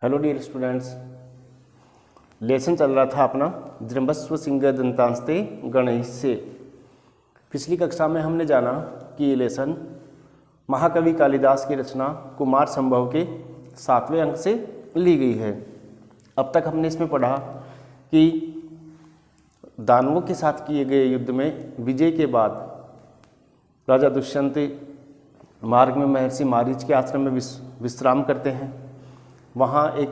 Hello dear students, lesson चल रहा था अपना जृंभस्व सिंह दंतांस्ते गणैः से। पिछली कक्षा में हमने जाना कि ये लेसन महाकवि कालिदास की रचना कुमार संभव के 7वें अंक से ली गई है। अब तक हमने इसमें पढ़ा कि दानवों के साथ किए गए युद्ध में विजय के बाद राजा दुष्यंत मार्ग में महर्षि मारीच के आश्रम में विश्राम करते हैं। वहाँ एक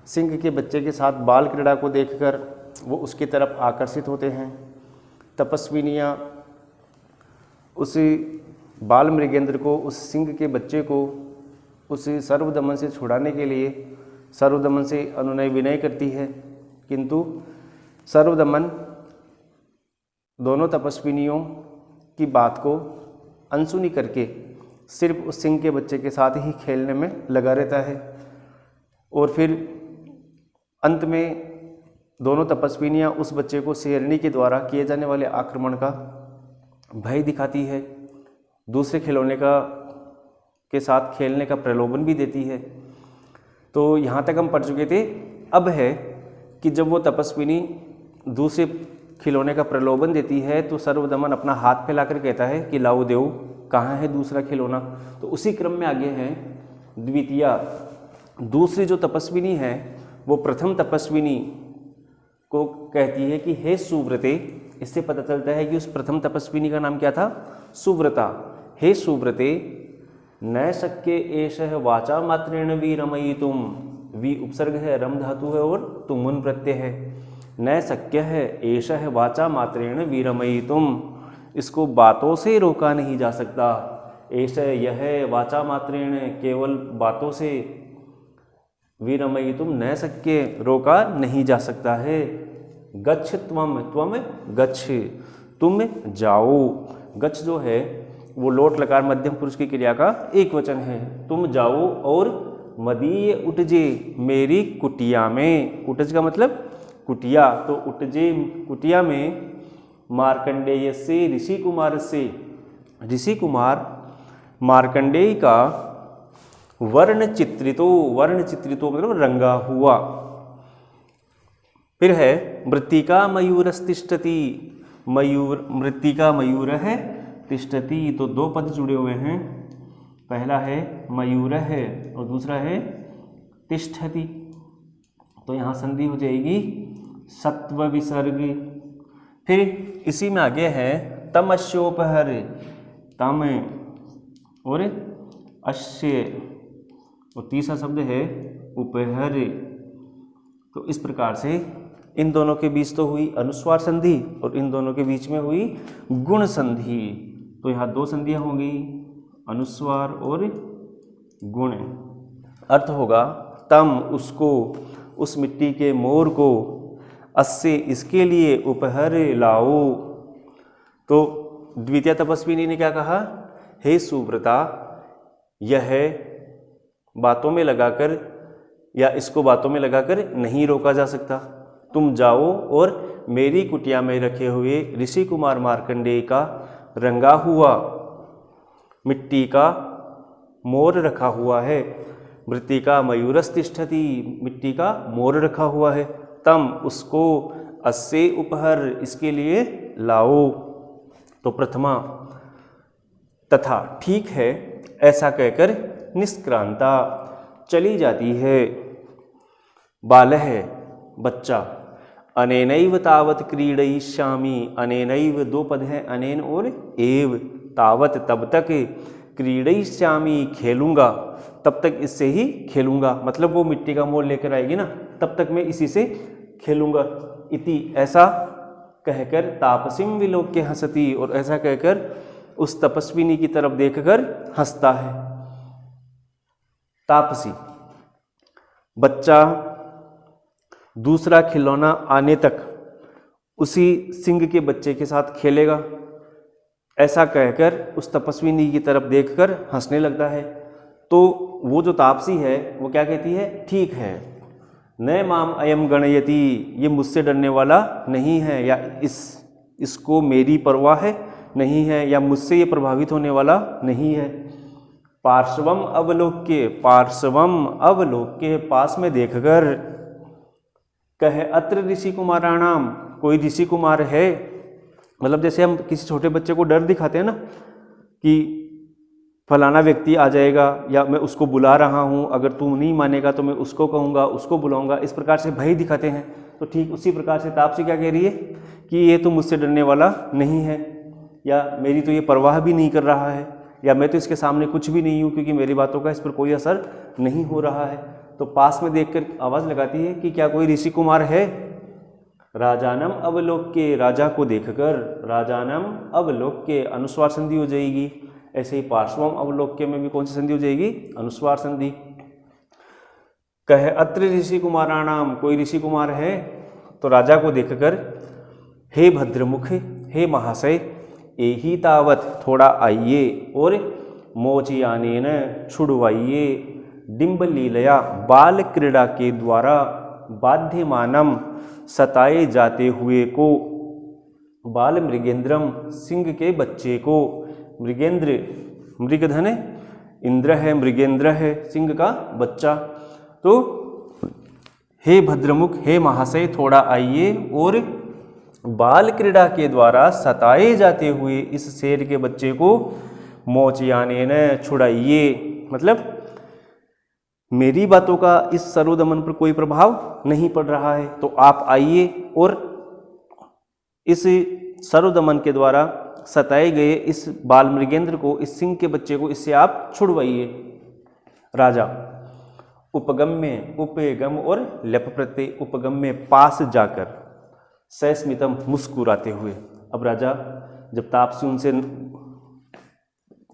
सिंह के बच्चे के साथ बाल क्रीड़ा को देखकर वो उसकी तरफ आकर्षित होते हैं। तपस्विनियाँ उस बाल मृगेंद्र को, उस सिंह के बच्चे को उस सर्वदमन से छुड़ाने के लिए सर्वदमन से अनुनय विनय करती है, किंतु सर्वदमन दोनों तपस्विनियों की बात को अनसुनी करके सिर्फ उस सिंह के बच्चे के साथ ही खेलने में लगा रहता है। और फिर अंत में दोनों तपस्विनियाँ उस बच्चे को शेरनी के द्वारा किए जाने वाले आक्रमण का भय दिखाती है, दूसरे खिलौने के साथ खेलने का प्रलोभन भी देती है। तो यहाँ तक हम पढ़ चुके थे। अब है कि जब वो तपस्विनी दूसरे खिलौने का प्रलोभन देती है तो सर्वदमन अपना हाथ फैलाकर कहता है कि लाओ देव, कहाँ है दूसरा खिलौना। तो उसी क्रम में आगे हैं द्वितीया। दूसरी जो तपस्विनी है वो प्रथम तपस्विनी को कहती है कि हे सुव्रते। इससे पता चलता है कि उस प्रथम तपस्विनी का नाम क्या था? सुव्रता। हे सुव्रते, न शक्य एषः वाचा मात्रेण वीरमयितुम। वी उपसर्ग है, रम धातु है और तुमुन प्रत्यय है। न शक्य है एषः वाचा मात्रेण वीरमयितुम। इसको बातों से रोका नहीं जा सकता। एषः यह वाचा मात्रेण, केवल बातों से, वीरमयितुम न शक्य, रोका नहीं जा सकता है। गच्छ त्वम, त्वम गच्छ, तुम जाओ। गच्छ जो है वो लोट लकार मध्यम पुरुष की क्रिया का एक वचन है। तुम जाओ और मदीय उटजे, मेरी कुटिया में। उटज का मतलब कुटिया, तो उटजे कुटिया में मार्कंडेय से, ऋषि कुमार से, ऋषि कुमार मार्कंडेय का वर्ण चित्रितो, वर्ण चित्रितो मतलब रंगा हुआ। फिर है मृत्तिका मयूरस्तिष्ठति। मयूर, मृत्तिका मयूर है, तिष्ठति, तो दो पद जुड़े हुए हैं। पहला है मयूर है और दूसरा है तिष्ठति। तो यहाँ संधि हो जाएगी सत्व विसर्ग। फिर इसी में आगे है तमस्योपहर, तम और अश्य, और तीसरा शब्द है उपहर। तो इस प्रकार से इन दोनों के बीच तो हुई अनुस्वार संधि और इन दोनों के बीच में हुई गुण संधि। तो यहाँ दो संधियाँ होंगी, अनुस्वार और गुण। अर्थ होगा तम, उसको, उस मिट्टी के मोर को, अस्से, इसके लिए, उपहर, लाओ। तो द्वितीय तपस्विनी ने क्या कहा? हे सुव्रता, यह बातों में लगाकर या इसको बातों में लगाकर नहीं रोका जा सकता। तुम जाओ और मेरी कुटिया में रखे हुए ऋषि कुमार मार्कंडेय का रंगा हुआ मिट्टी का मोर रखा हुआ है। मृत्तिका मयूरस्तिष्ठति, मिट्टी का मोर रखा हुआ है। तम, उसको, अस्से उपहर, इसके लिए लाओ। तो प्रथमा तथा, ठीक है, ऐसा कहकर निष्क्रांता, चली जाती है। बालः, बच्चा, अनेनैव तावत क्रीडयिष्यामि। अनेनैव दो पद हैं, अनेन और एव। तावत, तब तक, क्रीडयिष्यामि, खेलूंगा, तब तक इससे ही खेलूंगा। मतलब वो मिट्टी का मोल लेकर आएगी ना, तब तक मैं इसी से खेलूंगा। इति, ऐसा कहकर तापसीम विलोक्य हंसती, और ऐसा कहकर उस तपस्विनी की तरफ देखकर हंसता है। तापसी, बच्चा दूसरा खिलौना आने तक उसी सिंह के बच्चे के साथ खेलेगा। ऐसा कहकर उस तपस्विनी की तरफ देखकर हंसने लगता है। तो वो जो तापसी है वो क्या कहती है? ठीक है, न माम अयम गणयति, ये मुझसे डरने वाला नहीं है, या इसको मेरी परवाह है नहीं है, या मुझसे ये प्रभावित होने वाला नहीं है। पार्श्वम अवलोक्य, पार्श्वम अवलोक्य, पास में देखकर, कहे अत्र ऋषि कुमाराणाम, कोई ऋषि कुमार है। मतलब जैसे हम किसी छोटे बच्चे को डर दिखाते हैं ना कि फलाना व्यक्ति आ जाएगा या मैं उसको बुला रहा हूँ, अगर तू नहीं मानेगा तो मैं उसको कहूँगा, उसको बुलाऊँगा, इस प्रकार से भय दिखाते हैं। तो ठीक उसी प्रकार से तापसी क्या कह रही है कि ये तो मुझसे डरने वाला नहीं है, या मेरी तो ये परवाह भी नहीं कर रहा है, या मैं तो इसके सामने कुछ भी नहीं हूँ क्योंकि मेरी बातों का इस पर कोई असर नहीं हो रहा है। तो पास में देखकर आवाज़ लगाती है कि क्या कोई ऋषि कुमार है। राजानम अवलोक्य, राजा को देखकर, राजानम अवलोक्य, अनुस्वार संधि हो जाएगी। ऐसे ही पार्श्वम अवलोक्य में भी कौन सी संधि हो जाएगी, अनुस्वार संधि। कहे अत्र ऋषि कुमाराणाम, कोई ऋषि कुमार है। तो राजा को देखकर, हे भद्रमुख, हे महाशय, एही तावत, थोड़ा आइए और मोचयानेन, छुड़वाइए, डिम्ब लीलया, बाल क्रीड़ा के द्वारा, बाध्यमानम, सताए जाते हुए को, बाल मृगेंद्रम, सिंह के बच्चे को, मृगेंद्र, मृगधन इंद्र है, मृगेंद्र है, सिंह का बच्चा। तो हे भद्रमुख, हे महाशय, थोड़ा आइए और बाल क्रीड़ा के द्वारा सताए जाते हुए इस शेर के बच्चे को मोचयानेन, छुड़ाइए। मतलब मेरी बातों का इस सर्वदमन पर कोई प्रभाव नहीं पड़ रहा है, तो आप आइए और इस सर्वदमन के द्वारा सताए गए इस बाल मृगेंद्र को, इस सिंह के बच्चे को, इससे आप छुड़वाइए। राजा उपगम में, उपगम और लप प्रत्यय, उपगम में पास जाकर, सस्मितम, मुस्कुराते हुए। अब राजा जब तापसी उनसे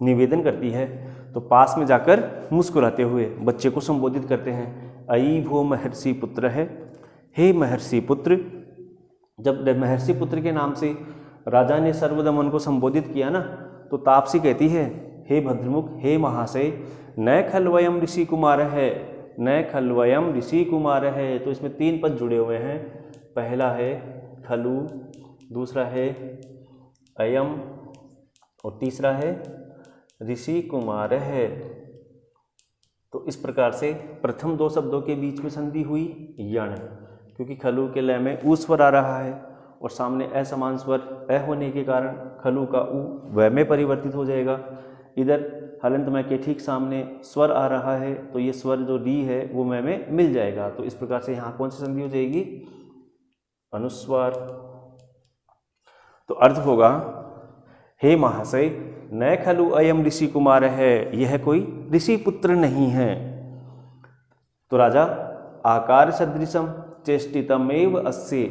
निवेदन करती है तो पास में जाकर मुस्कुराते हुए बच्चे को संबोधित करते हैं। अयि भो महर्षि पुत्र है, हे महर्षि पुत्र। जब महर्षि पुत्र के नाम से राजा ने सर्वदमन को संबोधित किया ना, तो तापसी कहती है, हे भद्रमुख, हे महाशय, न खलवयम ऋषि कुमार है, न खलवयम ऋषि कुमार है। तो इसमें 3 पद जुड़े हुए हैं। पहला है खलु, दूसरा है अयम और तीसरा है ऋषि कुमार है। तो इस प्रकार से प्रथम 2 शब्दों के बीच में संधि हुई यण, क्योंकि खलु के लय में ऊ स्वर आ रहा है और सामने असमान स्वर अ होने के कारण खलु का ऊ व में परिवर्तित हो जाएगा। इधर हलंत मय के ठीक सामने स्वर आ रहा है, तो ये स्वर जो री है वो मय में मिल जाएगा। तो इस प्रकार से यहाँ कौन सी संधि हो जाएगी, अनुस्वार। तो अर्थ होगा, हे महाशय, न खलु अयम ऋषि कुमार है, यह कोई ऋषि पुत्र नहीं है। तो राजा आकार सदृशम चेष्टितम एव अस्य,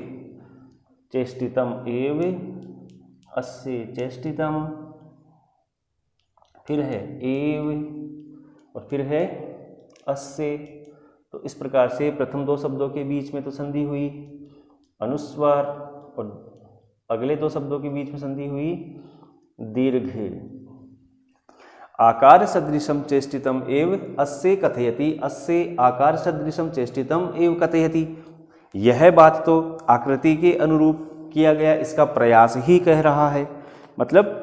चेष्टितम एव अस्य, चेष्टितम, फिर है एव और फिर है अस्य। तो इस प्रकार से प्रथम 2 शब्दों के बीच में तो संधि हुई अनुस्वार और अगले 2 शब्दों के बीच में संधि हुई दीर्घ। आकार सदृशम चेष्टितम एव अस्य कथयति, अस्य आकार सदृशम चेष्टितम एव कथयति। यह बात तो आकृति के अनुरूप किया गया इसका प्रयास ही कह रहा है। मतलब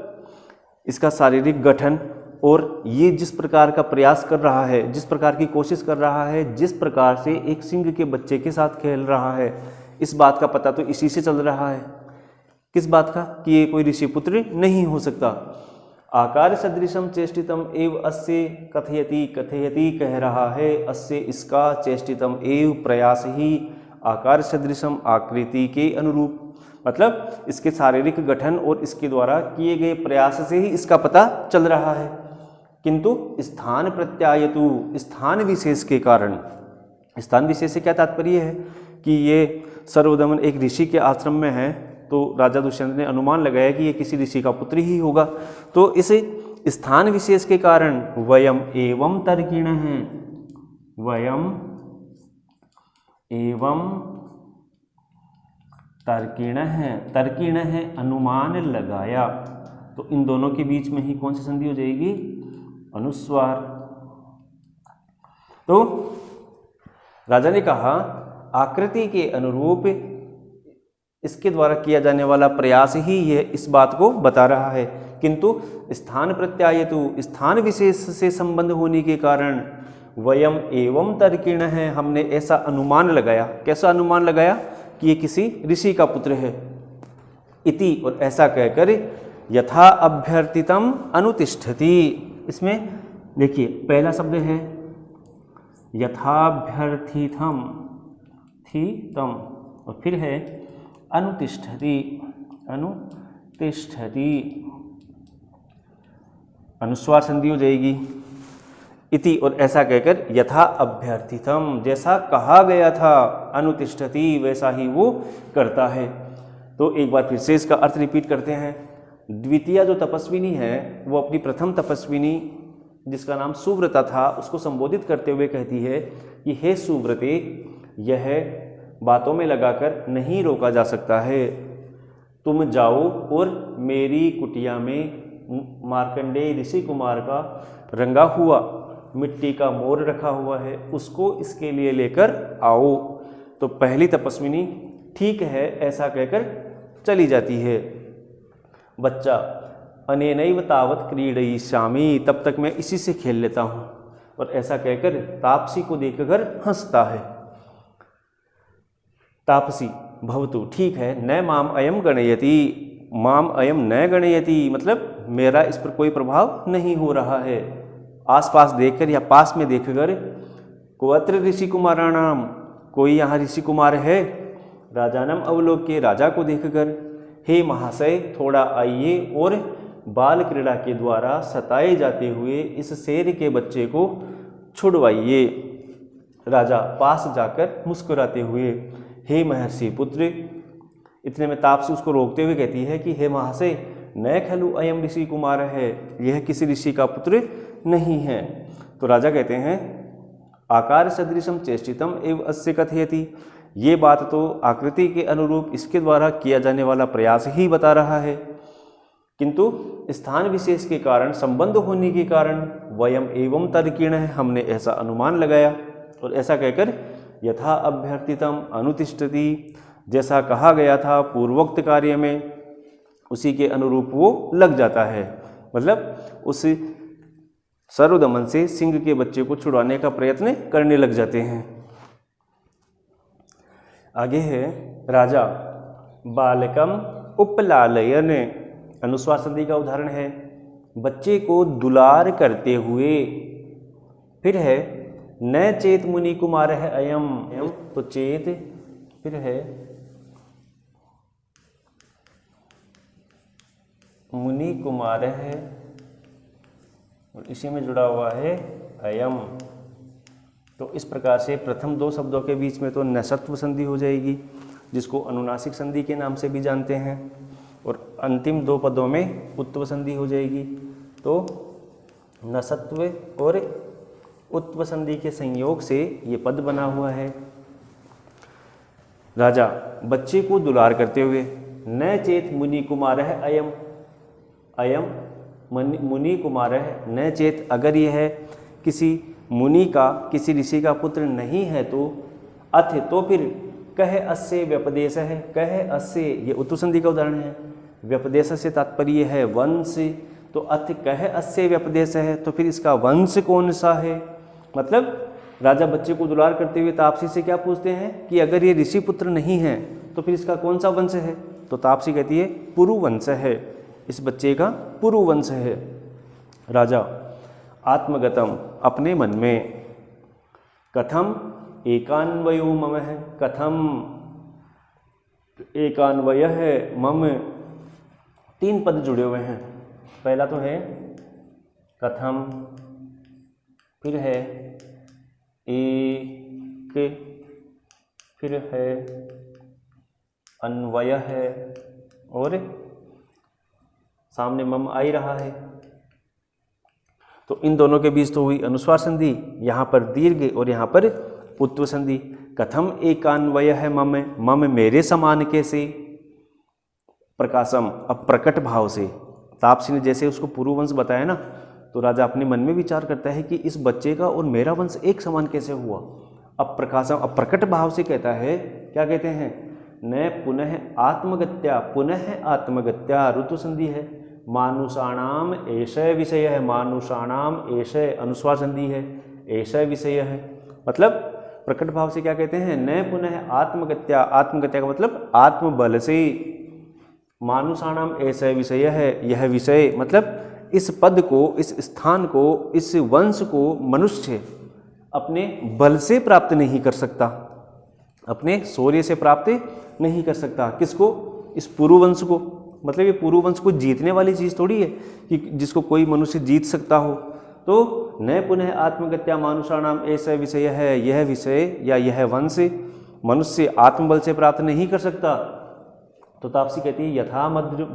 इसका शारीरिक गठन और ये जिस प्रकार का प्रयास कर रहा है, जिस प्रकार की कोशिश कर रहा है, जिस प्रकार से एक सिंह के बच्चे के साथ खेल रहा है, इस बात का पता तो इसी से चल रहा है। किस बात का, कि ये कोई ऋषि पुत्र नहीं हो सकता। आकार सदृशम चेष्टितम एव अस्य कथयति, कथयति कह रहा है, अस्य इसका, चेष्टितम एव प्रयास ही, आकार सदृशम आकृति के अनुरूप, मतलब इसके शारीरिक गठन और इसके द्वारा किए गए प्रयास से ही इसका पता चल रहा है। किंतु स्थान प्रत्यायतु, स्थान विशेष के कारण, स्थान विशेष से क्या तात्पर्य है कि ये सर्वदमन एक ऋषि के आश्रम में है, तो राजा दुष्यंत ने अनुमान लगाया कि ये किसी ऋषि का पुत्र ही होगा। तो इस स्थान विशेष के कारण वयम एवं तर्किण है, वयम एवं तर्किण है, तर्किण है अनुमान लगाया। तो इन दोनों के बीच में ही कौन सी संधि हो जाएगी, अनुस्वार। तो राजा ने कहा आकृति के अनुरूप इसके द्वारा किया जाने वाला प्रयास ही यह इस बात को बता रहा है किंतु स्थान प्रत्यायतु, स्थान विशेष से संबंध होने के कारण वयम एवं तर्किण है, हमने ऐसा अनुमान लगाया। कैसा अनुमान लगाया? कि ये किसी ऋषि का पुत्र है। इति, और ऐसा कहकर यथा अभ्यर्थितम अनुतिष्ठति। इसमें देखिए पहला शब्द है यथाभ्यर्थितम थी तम, और फिर है अनुतिष्ठति, अनुतिष्ठति, अनुस्वार संधि हो जाएगी। इति, और ऐसा कहकर यथा अभ्यर्थितम, जैसा कहा गया था, अनुतिष्ठति, वैसा ही वो करता है। तो एक बार फिर से इसका अर्थ रिपीट करते हैं। द्वितीय जो तपस्विनी है वो अपनी प्रथम तपस्विनी जिसका नाम सुव्रता था उसको संबोधित करते हुए कहती है कि हे सुव्रते, यह बातों में लगाकर नहीं रोका जा सकता है। तुम जाओ और मेरी कुटिया में मार्कंडेय ऋषि कुमार का रंगा हुआ मिट्टी का मोर रखा हुआ है, उसको इसके लिए लेकर आओ। तो पहली तपस्विनी ठीक है ऐसा कहकर चली जाती है। बच्चा अनेनैव तावत क्रीडयिष्यामि, तब तक मैं इसी से खेल लेता हूँ, और ऐसा कहकर तापसी को देखकर हंसता है। तापसी भवतु, ठीक है, न माम अयम गणयति, माम अयम न गणयति, मतलब मेरा इस पर कोई प्रभाव नहीं हो रहा है। आसपास देखकर या पास में देखकर कोअत्र ऋषि कुमाराणाम, कोई यहाँ ऋषि कुमार है। राजानम अवलोक्य, राजा को देखकर, हे महाशय थोड़ा आइए और बाल क्रीड़ा के द्वारा सताए जाते हुए इस शेर के बच्चे को छुड़वाइए। राजा पास जाकर मुस्कुराते हुए, हे महर्षि पुत्र, इतने में तापसी उसको रोकते हुए कहती है कि हे महाशय न खलु अयम ऋषि कुमार है, यह किसी ऋषि का पुत्र नहीं है। तो राजा कहते हैं आकार सदृशम चेष्टितम एवं अस्य कथयति, ये बात तो आकृति के अनुरूप इसके द्वारा किया जाने वाला प्रयास ही बता रहा है, किंतु स्थान विशेष के कारण, संबंध होने के कारण वयम एवं तर्किण है, हमने ऐसा अनुमान लगाया। और ऐसा कहकर यथा अभ्यर्थितम अनुतिष्ठति, जैसा कहा गया था पूर्वोक्त कार्य में उसी के अनुरूप वो लग जाता है, मतलब उस सर्वदमन से सिंह के बच्चे को छुड़वाने का प्रयत्न करने लग जाते हैं। आगे है राजा बालकम उपलालयन, अनुस्वार संधि का उदाहरण है, बच्चे को दुलार करते हुए। फिर है न चेत मुनि कुमार है अयम, तो चेत, फिर है मुनि कुमार है और इसी में जुड़ा हुआ है अयम। तो इस प्रकार से प्रथम दो शब्दों के बीच में तो नसत्व संधि हो जाएगी, जिसको अनुनासिक संधि के नाम से भी जानते हैं, और अंतिम दो पदों में उत्व संधि हो जाएगी। तो नसत्व और उत्व संधि के संयोग से ये पद बना हुआ है। राजा बच्चे को दुलार करते हुए, न चेत मुनि कुमार है अयम, अयम मुनि कुमार है, न चेत, अगर यह है किसी मुनि का, किसी ऋषि का पुत्र नहीं है तो अथ, तो फिर कह अस्य व्यपदेश है, कह अस्य, ये उत्व संधि का उदाहरण है। व्यपदेश से तात्पर्य है वंश, तो अथ कह अस्य व्यपदेश है, तो फिर इसका वंश कौन सा है। मतलब राजा बच्चे को दुलार करते हुए तापसी से क्या पूछते हैं कि अगर ये ऋषि पुत्र नहीं है तो फिर इसका कौन सा वंश है। तो तापसी कहती है पुरुवंश है, इस बच्चे का पुरुवंश है। राजा आत्मगतम, अपने मन में, कथम एकान्वयो मम है, कथम एकान्वय है मम, तीन पद जुड़े हुए हैं। पहला तो है कथम, फिर है एक, फिर है अन्वय है, और सामने मम आ ही रहा है। तो इन दोनों के बीच तो हुई अनुस्वार संधि, यहाँ पर दीर्घ और यहाँ पर उत्व संधि। कथम एकान्वय है मम, मम मेरे समान कैसे, प्रकाशम, अब प्रकट भाव से। तापसी ने जैसे उसको पुरुवंश बताया ना, तो राजा अपने मन में विचार करता है कि इस बच्चे का और मेरा वंश एक समान कैसे हुआ। अब प्रकाशम, अब प्रकट भाव से कहता है, क्या कहते हैं, न पुनः आत्मगत्या, पुनः आत्मगत्या, ऋतु संधि है, मानुषाणाम ऐशय विषय है, मानुषाणाम ऐशय अनुस्वार संधि है, ऐशय विषय है। मतलब प्रकट भाव से क्या कहते हैं, न पुनः आत्मगत्या, आत्मगत्या का मतलब आत्मबल से, मानुषाणाम ऐशय विषय है, यह विषय मतलब इस पद को, इस स्थान को, इस वंश को मनुष्य अपने बल से प्राप्त नहीं कर सकता, अपने शौर्य से प्राप्त नहीं कर सकता। किसको, इस पुरुवंश को। मतलब ये पुरुवंश को जीतने वाली चीज़ थोड़ी है कि जिसको कोई मनुष्य जीत सकता हो। तो न पुनः आत्मगत्या मानुषाणाम ऐसा विषय है, यह विषय या यह वंश मनुष्य आत्मबल से प्राप्त नहीं कर सकता। तो तापसी कहती है यथा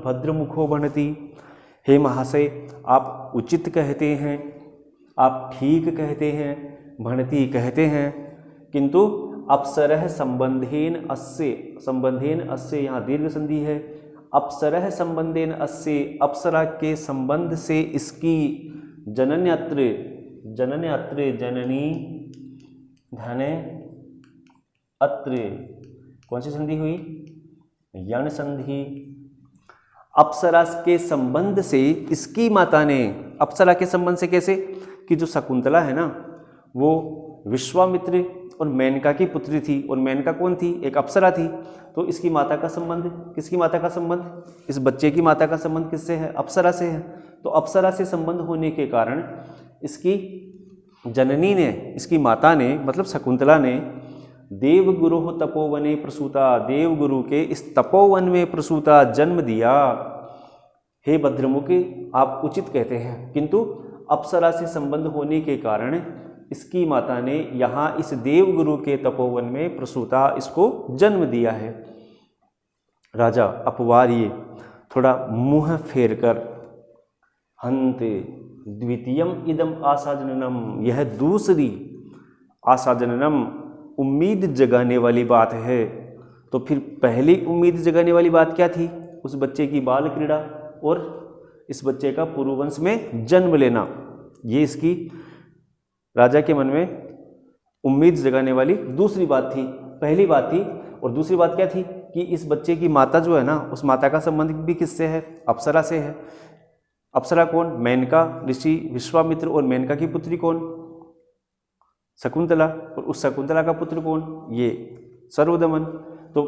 भद्रमुखो बनती, हे महाशय आप उचित कहते हैं, आप ठीक कहते हैं, भणति कहते हैं, किंतु अप्सरह संबंधेन अस्य, संबंधेन अस्य यहाँ दीर्घ संधि है, अप्सरह संबंधेन अस्य, अप्सरा के संबंध से इसकी, जनन्यत्र, जनन्यत्र जननी धने अत्र, कौन सी संधि हुई, यण संधि। अप्सरा के संबंध से इसकी माता ने, अप्सरा के संबंध से कैसे, कि जो शकुंतला है ना वो विश्वामित्र और मेनका की पुत्री थी, और मेनका कौन थी, एक अप्सरा थी। तो इसकी माता का संबंध, किसकी माता का संबंध, इस बच्चे की माता का संबंध किससे है, अप्सरा से है। तो अप्सरा से संबंध होने के कारण इसकी जननी ने, इसकी माता ने मतलब शकुंतला ने देवगुरु तपोवने प्रसूता, देवगुरु के इस तपोवन में प्रसूता जन्म दिया। हे भद्रमुख आप उचित कहते हैं, किंतु अप्सरा से संबंध होने के कारण इसकी माता ने यहाँ इस देवगुरु के तपोवन में प्रसूता, इसको जन्म दिया है। राजा अपवार्य थोड़ा मुंह फेर कर, हंते द्वितीयम इदम आशाजननम, यह दूसरी आशाजननम उम्मीद जगाने वाली बात है। तो फिर पहली उम्मीद जगाने वाली बात क्या थी, उस बच्चे की बाल क्रीड़ा और इस बच्चे का पुरुवंश में जन्म लेना, ये इसकी राजा के मन में उम्मीद जगाने वाली दूसरी बात थी। पहली बात थी, और दूसरी बात क्या थी कि इस बच्चे की माता जो है ना, उस माता का संबंध भी किससे है, अप्सरा से है। अप्सरा कौन, मेनका ऋषि विश्वामित्र, और मेनका की पुत्री कौन, शकुंतला, और उस शकुंतला का पुत्र कौन, ये सर्वदमन। तो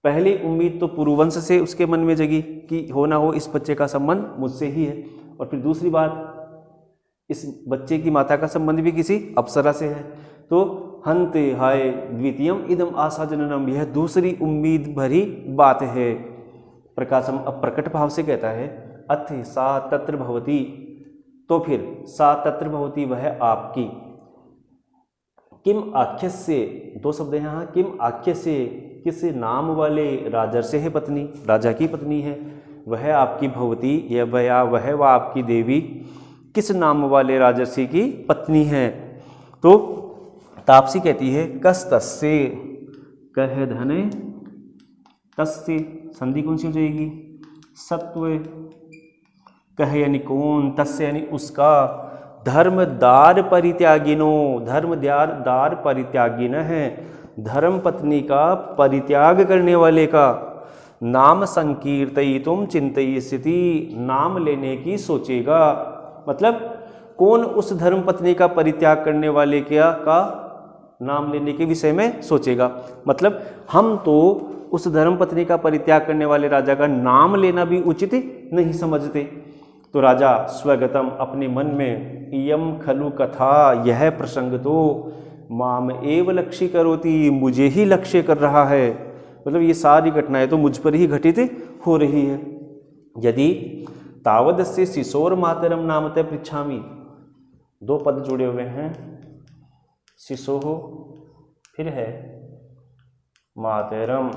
पहली उम्मीद तो पुरुवंश से उसके मन में जगी कि हो ना हो इस बच्चे का संबंध मुझसे ही है, और फिर दूसरी बात इस बच्चे की माता का संबंध भी किसी अप्सरा से है। तो हंत हाय द्वितीयम इदम आशाजननम, यह दूसरी उम्मीद भरी बात है। प्रकाशम अब प्रकट भाव से कहता है अथ सा तत्र भवती, तो फिर सा तत्र भवती वह आपकी, किम आख्य से, दो शब्द हैं यहाँ, किम आख्य से, किस नाम वाले राजर्षि है पत्नी, राजा की पत्नी है, वह आपकी भवती, यह वह आपकी देवी किस नाम वाले राजर्षि की पत्नी है। तो तापसी कहती है कस तस्से, कह धने तस्से, संधि कौन सी हो जाएगी, सत्व, कह यानी कौन, तस्य यानी उसका, धर्मदार परित्यागिनो, धर्मदार परित्यागिन है, धर्म पत्नी का परित्याग करने वाले का, नाम संकीर्तयितुम चिंतयिष्यति, नाम लेने की सोचेगा। मतलब कौन उस धर्म पत्नी का परित्याग करने वाले का नाम लेने के विषय में सोचेगा। मतलब हम तो उस धर्म पत्नी का परित्याग करने वाले राजा का नाम लेना भी उचित नहीं समझते। तो राजा स्वगतम अपने मन में, इयम खलु कथा, यह प्रसंग तो माम एव लक्ष्य करोति, मुझे ही लक्ष्य कर रहा है। मतलब ये सारी घटनाएं तो मुझ पर ही घटित हो रही है। यदि तावदस्य शिशोर मातरम नामते पृच्छामि, दो पद जुड़े हुए हैं, शिशोह फिर है मातरम,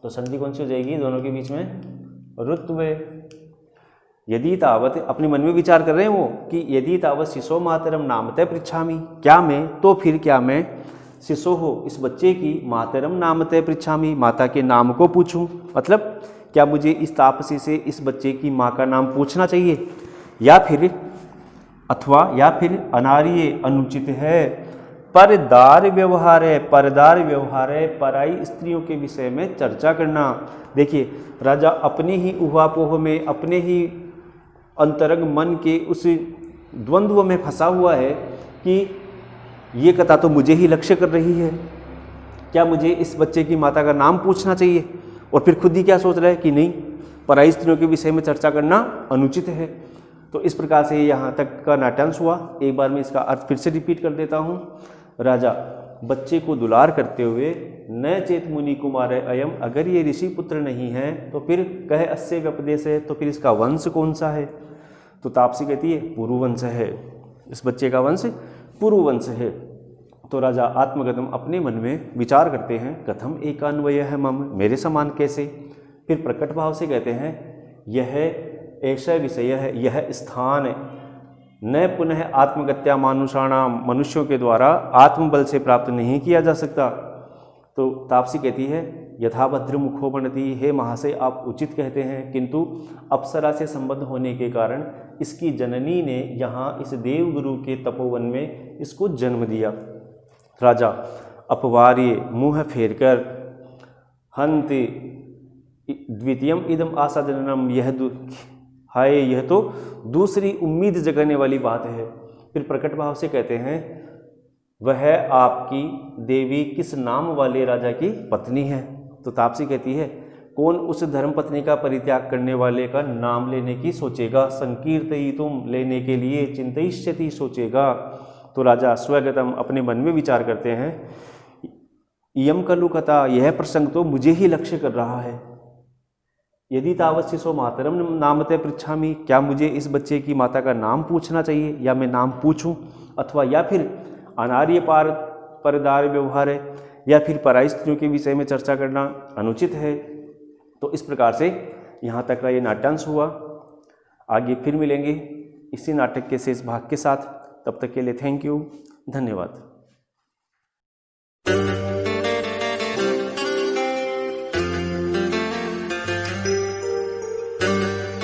तो संधि कौन सी हो जाएगी दोनों के बीच में, ऋत्व। यदि तावत, अपने मन में विचार कर रहे हैं वो कि यदि तावत शिशो मातरम नामते पृच्छामि, क्या मैं, तो फिर क्या मैं शिशोह इस बच्चे की मातरम नामते पृच्छामि, माता के नाम को पूछूं। मतलब क्या मुझे इस तापसी से इस बच्चे की माँ का नाम पूछना चाहिए, या फिर अथवा या फिर अनार्य अनुचित है परदार व्यवहार है, परदार व्यवहार है, पराई स्त्रियों के विषय में चर्चा करना। देखिए राजा अपने ही उहापोह में, अपने ही अंतरंग मन के उस द्वंद्व में फंसा हुआ है कि ये कथा तो मुझे ही लक्ष्य कर रही है, क्या मुझे इस बच्चे की माता का नाम पूछना चाहिए? और फिर खुद ही क्या सोच रहा है कि नहीं, पराई स्त्रियों के विषय में चर्चा करना अनुचित है। तो इस प्रकार से यहाँ तक का नाट्यांश हुआ। एक बार मैं इसका अर्थ फिर से रिपीट कर देता हूँ। राजा बच्चे को दुलार करते हुए न चेत मुनि कुमार अयम, अगर ये ऋषि पुत्र नहीं है तो फिर कहे अस्य व्यपदेश है, तो फिर इसका वंश कौन सा है? तो तापसी कहती है पुरुवंश है, इस बच्चे का वंश पुरुवंश है। तो राजा आत्मगतम अपने मन में विचार करते हैं, कथम एकान्वय है मम, मेरे समान कैसे? फिर प्रकट भाव से कहते हैं यह ऐसा विषय है, यह स्थान है, न पुनः आत्मगत्या मानुषाणाम, मनुष्यों के द्वारा आत्मबल से प्राप्त नहीं किया जा सकता। तो तापसी कहती है यथाभद्र मुखो बनती, हे महाशय आप उचित कहते हैं, किंतु अप्सरा से संबंध होने के कारण इसकी जननी ने यहाँ इस देवगुरु के तपोवन में इसको जन्म दिया। राजा अपवार्य मुँह फेरकर हंत द्वितीयम इदम आशा जननम, यह हाय यह तो दूसरी उम्मीद जगाने वाली बात है। फिर प्रकट भाव से कहते हैं वह आपकी देवी किस नाम वाले राजा की पत्नी है? तो तापसी कहती है कौन उस धर्मपत्नी का परित्याग करने वाले का नाम लेने की सोचेगा? संकीर्तयितुम लेने के लिए चिंतयिष्यति सोचेगा। तो राजा स्वगतम अपने मन में विचार करते हैं इयम खलु कथा, यह प्रसंग तो मुझे ही लक्ष्य कर रहा है। यदि तावस्य सो मातरम नामते पृच्छामि, क्या मुझे इस बच्चे की माता का नाम पूछना चाहिए, या मैं नाम पूछूं? अथवा या फिर अनार्य परदार व्यवहार है, या फिर पराई स्त्रियों के विषय में चर्चा करना अनुचित है। तो इस प्रकार से यहाँ तक का ये नाट्यांश हुआ। आगे फिर मिलेंगे इसी नाटक के शेष भाग के साथ। तब तक के लिए थैंक यू, धन्यवाद।